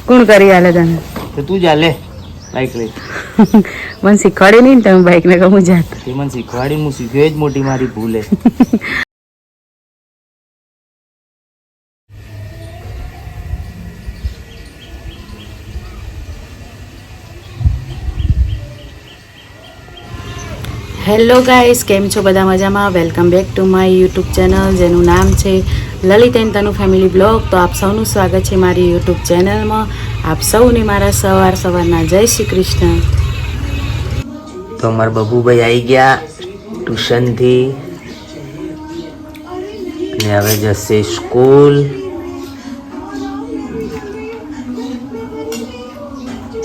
કોણ કરી આલે તને? તો તું જા લે બાઈક લઈ. મને શીખવાડી નહીં તમે બાઈક ને કહું જાત. તે મને શીખવાડી, હું શીખ્યો જ મોટી મારી ભૂલ હે. હેલો ગાઈસ, કેમ છો બધા? મજામાં? Welcome back to my YouTube channel જેનું નામ છે Lalit and Tanu family blog. તો આપ સૌનું સ્વાગત છે મારી યુટ્યુબ ચેનલમાં. આપ સૌને મારા સવારના જય શ્રી કૃષ્ણ. તો અમારા બબુભાઈ આવી ગયા ટ્યુશનથી અને હવે જશે સ્કૂલ.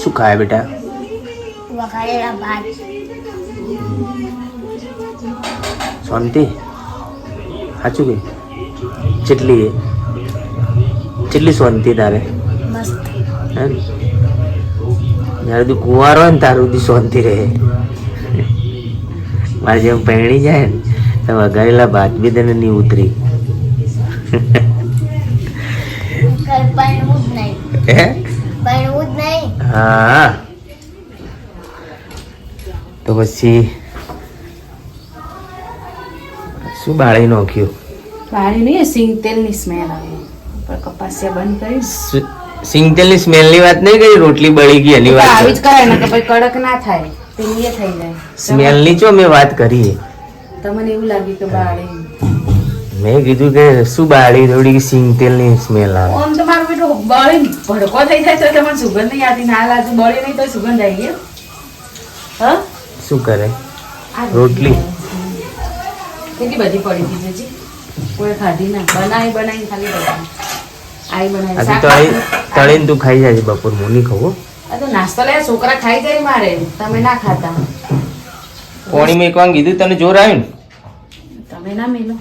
શું ખાય બેટા? વઘારેલા ભાત. શાંતિ સાચું કે જેટલી શાંતિ તારે મસ્ત. હે જ્યારે તું કુંવારો હોય ને તારું બધી શાંતિ રહે. મારે જેમ પહેણી જાય ને તો વઘારેલા ભાત બી તને નહીં ઉતરી. પરણવું જ નહીં. હે પરણવું જ નહીં. હા તો પછી શું બાળી નાખ્યું? બાળી નહીં, સિંગ તેલની સ્મેલ આવે. પર કપાસિયા બંધ કરી સિંગતેલની સ્મેલની વાત નહીં કરી, રોટલી બળી ગઈ એની વાત આવી જ કરાય ને કે પછી કડક ના થાય, તેલીએ થઈ જાય. સ્મેલની ચો મેં વાત કરી. તમને એવું લાગ્યું કે બાળી? મેં કીધું કે શું બાળી થોડી સિંગતેલની સ્મેલ આવે. આમ તો મારું બેટું બળી ભડકો થઈ જાય તો તમને સુગંધ નહીં આવતી. ના લાગે બળી નહીં તો સુગંધ આવી ગઈ. હા શું કરે? રોટલી કેટલી બધી પડી હતી હજી કોઈ ખાધી ના. બનાવી ખાલી આઈ બનાવી તળીને તું ખાઈ જાય બપોર. હું નહીં ખાવું. આ તો નાસ્તો લે, છોકરા ખાઈ જાય મારે, તમે ના ખાતા. પોણી મેં એક વાર કીધું તને જોર આવ્યું ને? તમે ના મેલો.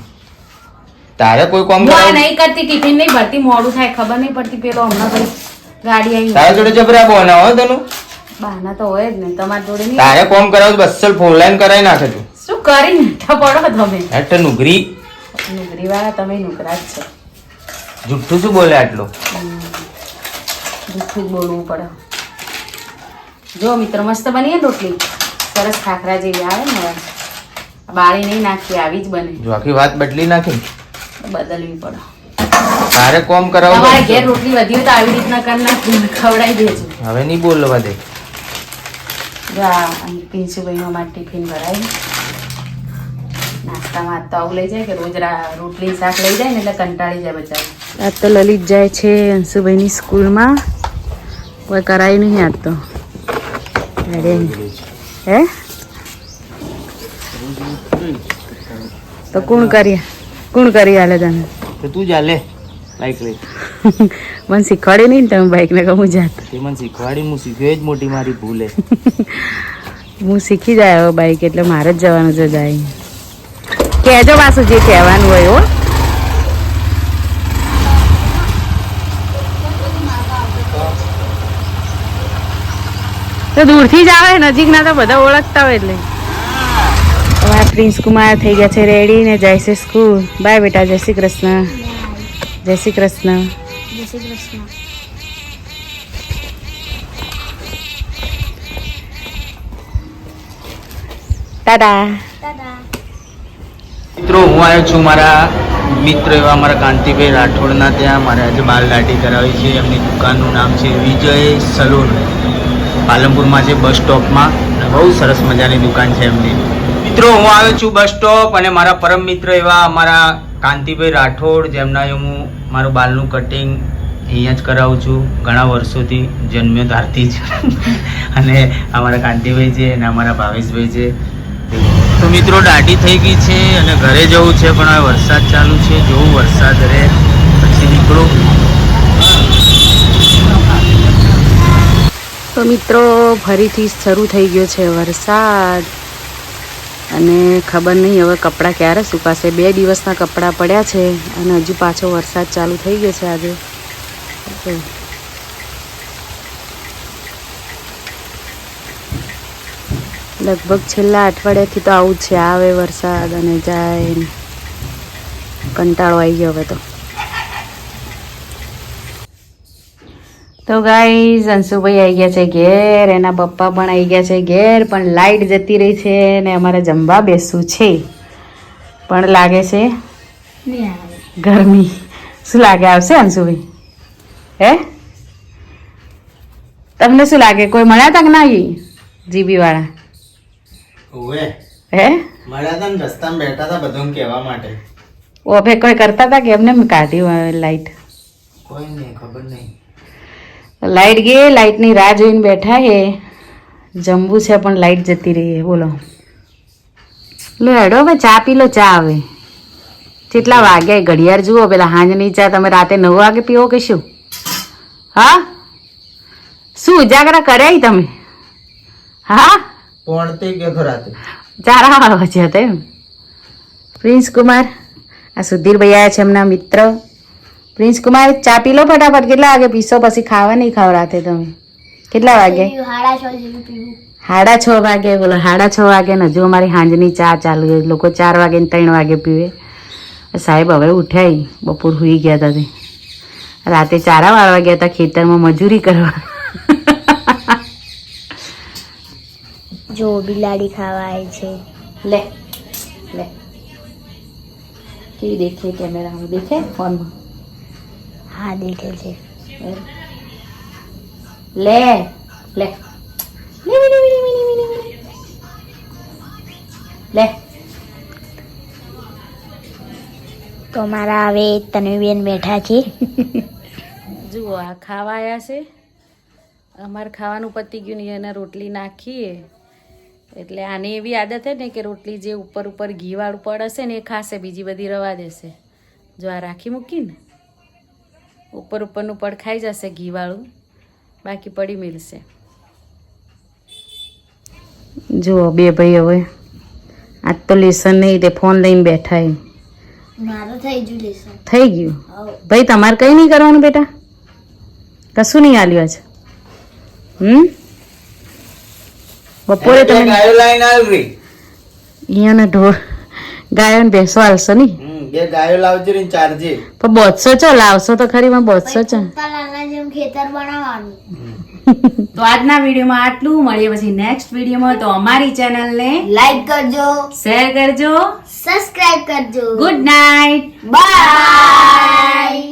તારે કોઈ કામ હું આ નહીં કરતી, ટિફિન નહીં ભરતી, મોડું થાય ખબર નહીં પડતી. પેલો હમણાં ભાઈ ગાડી આવી. તારા જોડે જબરા બોના હો તને. બહાના તો હોય જ ને તમારી જોડે નહીં. તારે કોમ કરાવ બસલ ફોનલાઈન કરાવી નાખે તું. શું કરી નેઠા પડો તમે? એટલે નુગરી નુગરી વાળા તમે નુકરા જ છો. જુઠ્ઠું શું બોલે આટલું? જુઠ્ઠું જ બોલવું પડે. જો મિત્ર, મસ્ત બની ને રોટલી, સરસ ખાખરા જેવી આવે ને. હવે બાળી નહીં નાખી, આવી જ બને. જો આખી વાત બદલી નાખી. બદલવી પડે. તારે કોમ કરાવ. તમારે ઘેર રોટલી વધી હોય તો આવી રીતના કરી નાખી, ખવડાવી દેજો. હવે નહીં બોલવા દે. જો અહીં પિન્સુભાઈનો માટે ટિફિન ભરાય. નાસ્તામાં તો આવું લઈ જાય કે રોજ રોટલી શાક લઈ જાય ને એટલે કંટાળી જાય બચારા. આજ તો લલિત જાય છે અંશુભાઈની સ્કૂલમાં. કોઈ કરાય નહીં આજ તો. હે તો કોણ કરી આલે તને? તો તું જા લે બાઈક લઈ. મને શીખવાડી નહીં તમે બાઈક ને કહું જાત. તે મને શીખવાડી, હું શીખ્યો જ મોટી મારી ભૂલ હે. હું શીખી જાય હવે બાઈક, એટલે મારે જ જવાનું છે. જાય કહેજો પાછું જે કહેવાનું હોય. હો તો દૂરથી જ આવે, નજીક ના તો બધા ઓળખતા હોય. એટલે અમારા પ્રિન્સ કુમાર થઈ ગયા છે રેડી ને જાય છે સ્કૂલ. બાય બેટા, જય શ્રી કૃષ્ણ. જય શ્રી કૃષ્ણ. જય શ્રી કૃષ્ણ. ટાટા. દાદા. મિત્રો, હું આવ્યો છું મારા મિત્ર એવા મારા કાંતિભાઈ રાઠોડના ત્યાં. મારે આજે બાલ દાઢી કરાવી છે. એમની દુકાનનું નામ છે વિજય સલૂન. પાલનપુરમાં છે, બસ સ્ટોપમાં. બહુ સરસ મજાની દુકાન છે એમની. મિત્રો, હું આવ્યો છું બસ સ્ટોપ અને મારા પરમ મિત્ર એવા અમારા કાંતિભાઈ રાઠોડ, જેમના હું મારું બાલનું કટિંગ અહીંયા જ કરાવું છું ઘણા વર્ષોથી, જન્મ્યો ત્યારથી જ. અને અમારા કાંતિભાઈ છે અને અમારા ભાવેશભાઈ છે. તો મિત્રો, દાઢી થઈ ગઈ છે અને ઘરે જવું છે, પણ હવે વરસાદ ચાલુ છે. જોવું વરસાદ રહે પછી નીકળું. તો મિત્રો, ફરીથી શરૂ થઈ ગયો છે વરસાદ. અને ખબર નહીં હવે કપડાં ક્યારે સુકાશે. 2 દિવસના કપડાં પડ્યા છે અને હજુ પાછો વરસાદ ચાલુ થઈ ગયો છે આજે. લગભગ છેલ્લા અઠવાડિયાથી તો આવું જ છે. આવે વરસાદ અને જાય. કંટાળો આવી ગયો હવે તો. તો ગાઈઝ અંશુભાઈ આવી ગયા છે ઘેર, એના પપ્પા પણ આવી ગયા છે ઘેર, પણ લાઈટ જતી રહી છે ને અમારે જમવા બેસવું છે, પણ લાગે છે નહીં આવે. ગરમી. શું લાગે આવશે અંશુભાઈ? હે તમને શું લાગે કોઈ મળ્યા હતા કે ના જીબી વાળા? ઓવે હે મળ્યા હતા ને રસ્તામાં બેઠા હતા બધું કહેવા માટે. ઓફે કોઈ કરતા હતા કે એમને કાઢ્યું લાઈટ? કોઈ નહીં, ખબર નહીં. લાઈટ ગઈ, લાઈટની રાહ જોઈને બેઠા એ. જમવું છે પણ લાઈટ જતી રહી છે. બોલો લો હેડો હવે ચા પી લો. ચા હવે કેટલા વાગ્યા? ઘડિયાળ જુઓ પેલા. હાંજની ચા તમે રાતે 9 વાગે પીવો કે શું? હા શું ઉજાગરા કર્યા તમે? હા પોણતી ગયો રાતે. 4 વાગ્યા હતા એમ. પ્રિન્સ કુમાર, આ સુધીર ભાઈ આવ્યા છે એમના મિત્ર. પ્રિન્સ કુમાર ચા પી લો ફટાફટ. કેટલા વાગે પીશો? પછી ખાવા નહીં ખાવ રાતે તમે? કેટલા વાગે? 6:30 જેવું પીવું. 6:30 વાગે. બોલો 6:30 વાગે ને હજુ અમારી હાંજની ચા ચાલુ છે. લોકો 4 વાગે ને 3 વાગે પીવે. સાહેબ હવે ઉઠ્યા, બપોર સુઈ ગયા હતા તે. રાતે ચારા વાળવા ગયા હતા ખેતરમાં મજૂરી કરવા. જો બિલાડી ખાવા આવી છે. લે લે કેવી દેખે કેમેરામાં? દેખે ફોનમાં? હા દેખે છે. લે લે લે. તો મારા હવે તન્વીબેન બેઠા છે. જુઓ આ ખાવા આવ્યા છે. અમારે ખાવાનું પતી ગયું ને એને રોટલી નાખીએ એટલે આને એવી આદત છે ને કે રોટલી જે ઉપર ઉપર ઘીવાળું પડ હશે ને એ ખાશે, બીજી બધી રવા દેશે. જો આ રાખી મૂકીને ઉપર ઉપરનું પડ ખાઈ જશે ઘીવાળું, બાકી પડી મિલશે. જુઓ બે ભાઈ હવે આજ તો લેસન નહીં, તે ફોન લઈને બેઠા. મારું થઈ ગયું લેસન. થઈ ગયું ભાઈ? તમારે કંઈ નહીં કરવાનું બેટા? કશું નહીં આલ્યું આજ? બપોરે તમે ગાયો લાઈન આવી. અહીંયાના ઢોર ગાયો ને ભેંસો હાલશો નહીં? 2 ગાયો લાવજો ને ચારજે. પણ બોધશો ચો? લાવશો તો ખરી માં બોધશો ચો? નાના જેમ ખેતર બનાવવાનું. તો આજના વિડીયોમાં આટલું. મળીએ પછી નેક્સ્ટ વિડીયોમાં. તો અમારી ચેનલને લાઈક કરજો, શેર કરજો, સબસ્ક્રાઇબ કરજો. Good night. બાય.